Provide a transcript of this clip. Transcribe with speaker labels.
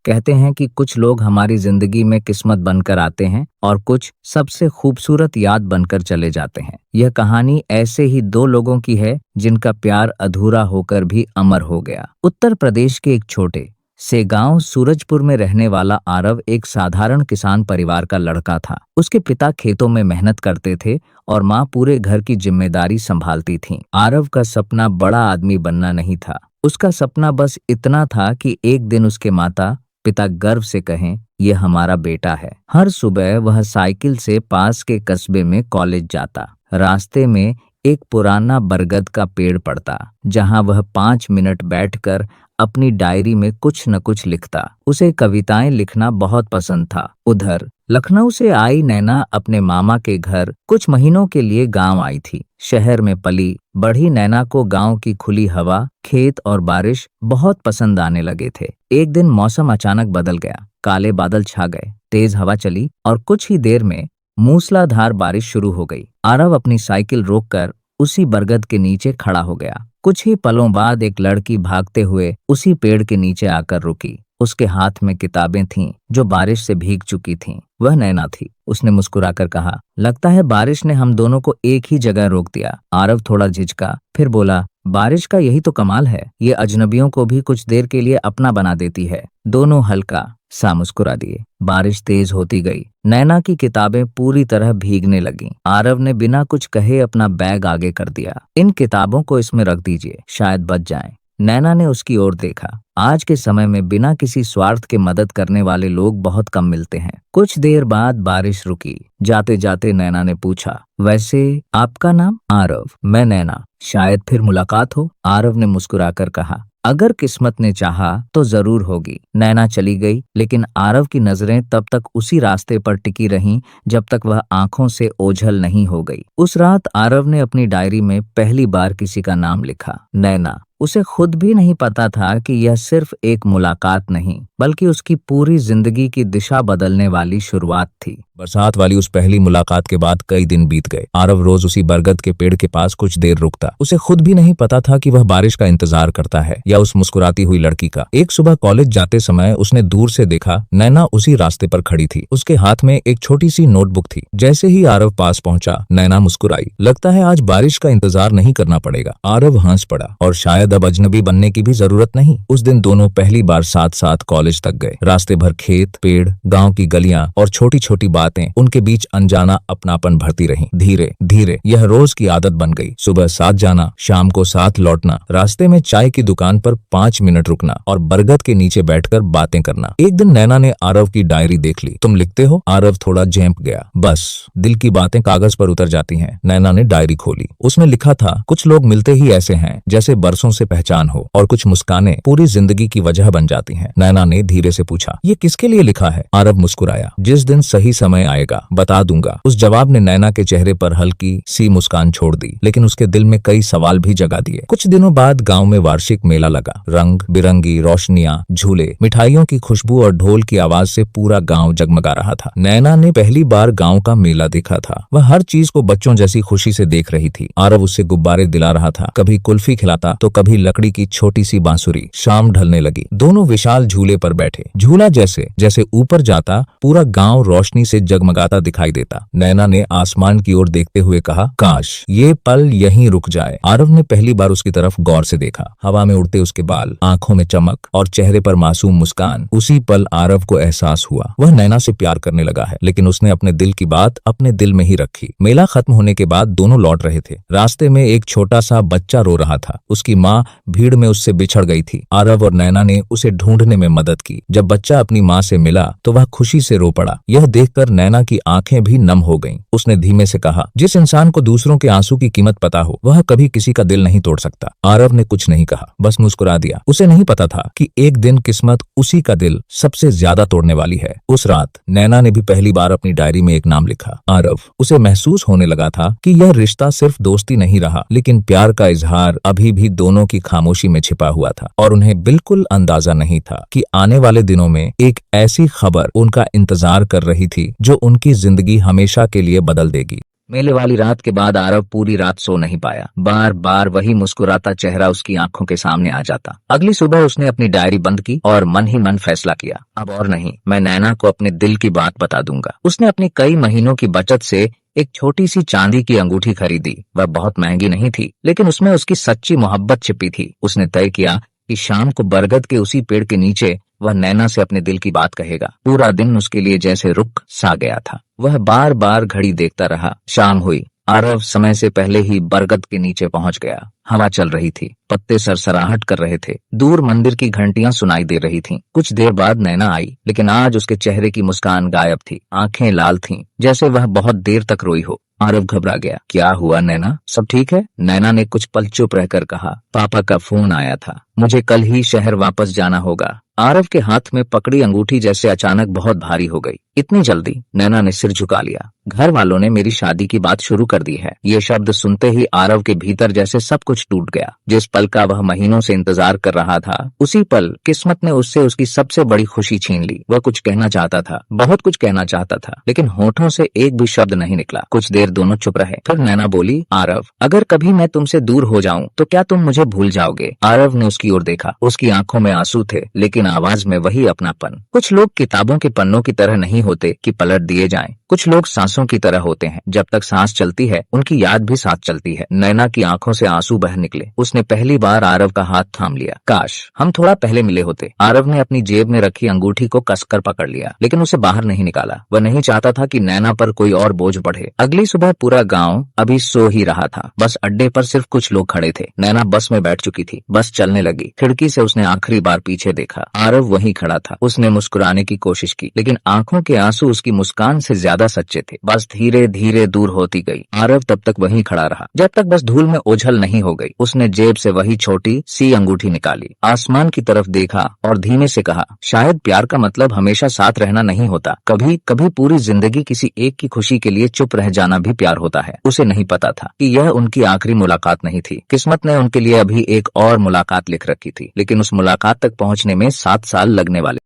Speaker 1: कहते हैं कि कुछ लोग हमारी जिंदगी में किस्मत बनकर आते हैं और कुछ सबसे खूबसूरत याद बनकर चले जाते हैं। यह कहानी ऐसे ही दो लोगों की है जिनका प्यार अधूरा होकर भी अमर हो गया। उत्तर प्रदेश के एक छोटे से गांव सूरजपुर में रहने वाला आरव एक साधारण किसान परिवार का लड़का था। उसके पिता खेतों में मेहनत करते थे और माँ पूरे घर की जिम्मेदारी संभालती थी। आरव का सपना बड़ा आदमी बनना नहीं था। उसका सपना बस इतना था कि एक दिन उसके माता पिता गर्व से कहें, यह हमारा बेटा है। हर सुबह वह साइकिल से पास के कस्बे में कॉलेज जाता। रास्ते में एक पुराना बरगद का पेड़ पड़ता, जहां वह 5 मिनट बैठकर अपनी डायरी में कुछ न कुछ लिखता। उसे कविताएं लिखना बहुत पसंद था। उधर लखनऊ से आई नैना अपने मामा के घर कुछ महीनों के लिए गांव आई थी। शहर में पली बढ़ी नैना को गांव की खुली हवा, खेत और बारिश बहुत पसंद आने लगे थे। एक दिन मौसम अचानक बदल गया। काले बादल छा गए, तेज हवा चली और कुछ ही देर में मूसलाधार बारिश शुरू हो गई। आरव अपनी साइकिल रोककर उसी बरगद के नीचे खड़ा हो गया। कुछ ही पलों बाद एक लड़की भागते हुए उसी पेड़ के नीचे आकर रुकी। उसके हाथ में किताबें थीं जो बारिश से भीग चुकी थीं। वह नैना थी। उसने मुस्कुराकर कहा, लगता है बारिश ने हम दोनों को एक ही जगह रोक दिया। आरव थोड़ा झिझका, फिर बोला, बारिश का यही तो कमाल है, ये अजनबियों को भी कुछ देर के लिए अपना बना देती है। दोनों हल्का सा मुस्कुरा दिए। बारिश तेज होती गई। नैना की किताबें पूरी तरह भीगने लगीं। आरव ने बिना कुछ कहे अपना बैग आगे कर दिया। इन किताबों को इसमें रख दीजिए, शायद बच जाएं। नैना ने उसकी ओर देखा। आज के समय में बिना किसी स्वार्थ के मदद करने वाले लोग बहुत कम मिलते हैं। कुछ देर बाद बारिश रुकी। जाते जाते नैना ने पूछा, वैसे आपका नाम? आरव। मैं नैना। शायद फिर मुलाकात हो। आरव ने मुस्कुराकर कहा, अगर किस्मत ने चाहा तो जरूर होगी। नैना चली गई, लेकिन आरव की नजरें तब तक उसी रास्ते पर टिकी रहीं जब तक वह आंखों से ओझल नहीं हो गई। उस रात आरव ने अपनी डायरी में पहली बार किसी का नाम लिखा, नैना। उसे खुद भी नहीं पता था कि यह सिर्फ एक मुलाकात नहीं, बल्कि उसकी पूरी जिंदगी की दिशा बदलने वाली शुरुआत थी।
Speaker 2: बरसात वाली उस पहली मुलाकात के बाद कई दिन बीत गए। आरव रोज उसी बरगद के पेड़ के पास कुछ देर रुकता। उसे खुद भी नहीं पता था कि वह बारिश का इंतजार करता है या उस मुस्कुराती हुई लड़की का। एक सुबह कॉलेज जाते समय उसने दूर से देखा, नैना उसी रास्ते पर खड़ी थी। उसके हाथ में एक छोटी सी नोटबुक थी। जैसे ही आरव पास पहुंचा, नैना मुस्कुराई। लगता है आज बारिश का इंतजार नहीं करना पड़ेगा। आरव हंस पड़ा, और शायद अब अजनबी बनने की भी जरूरत नहीं। उस दिन दोनों पहली बार साथ साथ कॉलेज तक गए। रास्ते भर खेत, पेड़, गांव की गलियां और छोटी छोटी बातें, उनके बीच अनजाना अपनापन भरती रहीं। धीरे धीरे यह रोज की आदत बन गई। सुबह साथ जाना, शाम को साथ लौटना, रास्ते में चाय की दुकान पर 5 मिनट रुकना और बरगद के नीचे बैठकर बातें करना। एक दिन नैना ने आरव की डायरी देख ली। तुम लिखते हो? आरव थोड़ा झेंप गया। बस, दिल की बातें कागज पर उतर जाती हैं। नैना ने डायरी खोली। उसमें लिखा था, कुछ लोग मिलते ही ऐसे हैं जैसे बरसों से पहचान हो, और कुछ मुस्कानें पूरी जिंदगी की वजह बन जाती हैं। नैना ने धीरे से पूछा, ये किसके लिए लिखा है? आरव मुस्कुराया, जिस दिन सही समय आएगा बता दूंगा। उस जवाब ने नैना के चेहरे पर हल्की सी मुस्कान छोड़ दी, लेकिन उसके दिल में कई सवाल भी जगा दिए। कुछ दिनों बाद गांव में वार्षिक मेला लगा। रंग बिरंगी रोशनियां, झूले, मिठाइयों की खुशबू और ढोल की आवाज से पूरा गांव जगमगा रहा था। नैना ने पहली बार गांव का मेला देखा था। वह हर चीज को बच्चों जैसी खुशी से देख रही थी। आरव उससे गुब्बारे दिला रहा था, कभी कुल्फी खिलाता तो कभी लकड़ी की छोटी सी बांसुरी। शाम ढलने लगी। दोनों विशाल झूले पर बैठे। झूला जैसे जैसे ऊपर जाता, पूरा गांव रोशनी से जगमगाता दिखाई देता। नैना ने आसमान की ओर देखते हुए कहा, काश ये पल यहीं रुक जाए। आरव ने पहली बार उसकी तरफ गौर से देखा। हवा में उड़ते उसके बाल, आंखों में चमक और चेहरे पर मासूम मुस्कान। उसी पल आरव को एहसास हुआ, वह नैना से प्यार करने लगा है, लेकिन उसने अपने दिल की बात अपने दिल में ही रखी। मेला खत्म होने के बाद दोनों लौट रहे थे। रास्ते में एक छोटा सा बच्चा रो रहा था। उसकी माँ भीड़ में उससे बिछड़ गई थी। आरव और नैना ने उसे ढूंढने में मदद की। जब बच्चा अपनी माँ से मिला तो वह खुशी से रो पड़ा। यह देखकर नैना की आंखें भी नम हो गईं। उसने धीमे से कहा, जिस इंसान को दूसरों के आंसू की कीमत पता हो, वह कभी किसी का दिल नहीं तोड़ सकता। आरव ने कुछ नहीं कहा, बस मुस्कुरा दिया। उसे नहीं पता था कि एक दिन किस्मत उसी का दिल सबसे ज्यादा तोड़ने वाली है। उस रात नैना ने भी पहली बार अपनी डायरी में एक नाम लिखा, आरव। उसे महसूस होने लगा था कि यह रिश्ता सिर्फ दोस्ती नहीं रहा, लेकिन प्यार का इजहार अभी भी दोनों की खामोशी में छिपा हुआ था। और उन्हें बिल्कुल अंदाजा नहीं था कि आने वाले दिनों में एक ऐसी खबर उनका इंतजार कर रही थी जो उनकी जिंदगी हमेशा के लिए बदल देगी।
Speaker 1: मेले वाली रात के बाद आरव पूरी रात सो नहीं पाया। बार बार वही मुस्कुराता चेहरा उसकी आंखों के सामने आ जाता। अगली सुबह उसने अपनी डायरी बंद की और मन ही मन फैसला किया, अब और नहीं, मैं नैना को अपने दिल की बात बता दूंगा। उसने अपनी कई महीनों की बचत से एक छोटी सी चांदी की अंगूठी खरीदी। वह बहुत महंगी नहीं थी, लेकिन उसमें उसकी सच्ची मोहब्बत छिपी थी। उसने तय किया कि शाम को बरगद के उसी पेड़ के नीचे वह नैना से अपने दिल की बात कहेगा। पूरा दिन उसके लिए जैसे रुक सा गया था। वह बार बार घड़ी देखता रहा। शाम हुई। आरव समय से पहले ही बरगद के नीचे पहुंच गया। हवा चल रही थी, पत्ते सरसराहट कर रहे थे, दूर मंदिर की घंटियां सुनाई दे रही थीं। कुछ देर बाद नैना आई, लेकिन आज उसके चेहरे की मुस्कान गायब थी। आंखें लाल थीं, जैसे वह बहुत देर तक रोई हो। आरव घबरा गया। क्या हुआ नैना, सब ठीक है? नैना ने कुछ पल चुप रहकर कहा, पापा का फोन आया था, मुझे कल ही शहर वापस जाना होगा। आरव के हाथ में पकड़ी अंगूठी जैसे अचानक बहुत भारी हो गई। इतनी जल्दी? नैना ने सिर झुका लिया। घर वालों ने मेरी शादी की बात शुरू कर दी है। ये शब्द सुनते ही आरव के भीतर जैसे सब कुछ टूट गया। जिस पल का वह महीनों से इंतजार कर रहा था, उसी पल किस्मत ने उससे उसकी सबसे बड़ी खुशी छीन ली। वह कुछ कहना चाहता था, बहुत कुछ कहना चाहता था, लेकिन होठों से एक भी शब्द नहीं निकला। कुछ देर दोनों चुप रहे। फिर नैना बोली, आरव, अगर कभी मैं तुमसे दूर हो जाऊं तो क्या तुम मुझे भूल जाओगे? आरव ने उसकी ओर देखा। उसकी आंखों में आंसू थे, लेकिन आवाज में वही अपनापन। कुछ लोग किताबों के पन्नों की तरह नहीं होते कि पलट दिए जाएं। कुछ लोग सांसों की तरह होते हैं, जब तक सांस चलती है उनकी याद भी साथ चलती है। नैना की आंखों से आंसू बह निकले। उसने पहली बार आरव का हाथ थाम लिया। काश हम थोड़ा पहले मिले होते। आरव ने अपनी जेब में रखी अंगूठी को कसकर पकड़ लिया, लेकिन उसे बाहर नहीं निकाला। वह नहीं चाहता था कि नैना पर कोई और बोझ बढ़े। अगली सुबह पूरा गांव अभी सो ही रहा था। बस अड्डे पर सिर्फ कुछ लोग खड़े थे। नैना बस में बैठ चुकी थी। बस चलने लगी। खिड़की से उसने आखिरी बार पीछे देखा। आरव वहीं खड़ा था। उसने मुस्कुराने की कोशिश की, लेकिन आंखों के आंसू उसकी मुस्कान से ज्यादा सच्चे थे। बस धीरे धीरे दूर होती गई। आरव तब तक वहीं खड़ा रहा, जब तक बस धूल में ओझल नहीं हो गई। उसने जेब से वही छोटी सी अंगूठी निकाली, आसमान की तरफ देखा और धीमे से कहा, शायद प्यार का मतलब हमेशा साथ रहना नहीं होता। कभी कभी पूरी जिंदगी किसी एक की खुशी के लिए चुप रह जाना भी प्यार होता है। उसे नहीं पता था कि यह उनकी आखिरी मुलाकात नहीं थी। किस्मत ने उनके लिए अभी एक और मुलाकात लिख रखी थी, लेकिन उस मुलाकात तक पहुंचने में 7 साल लगने वाले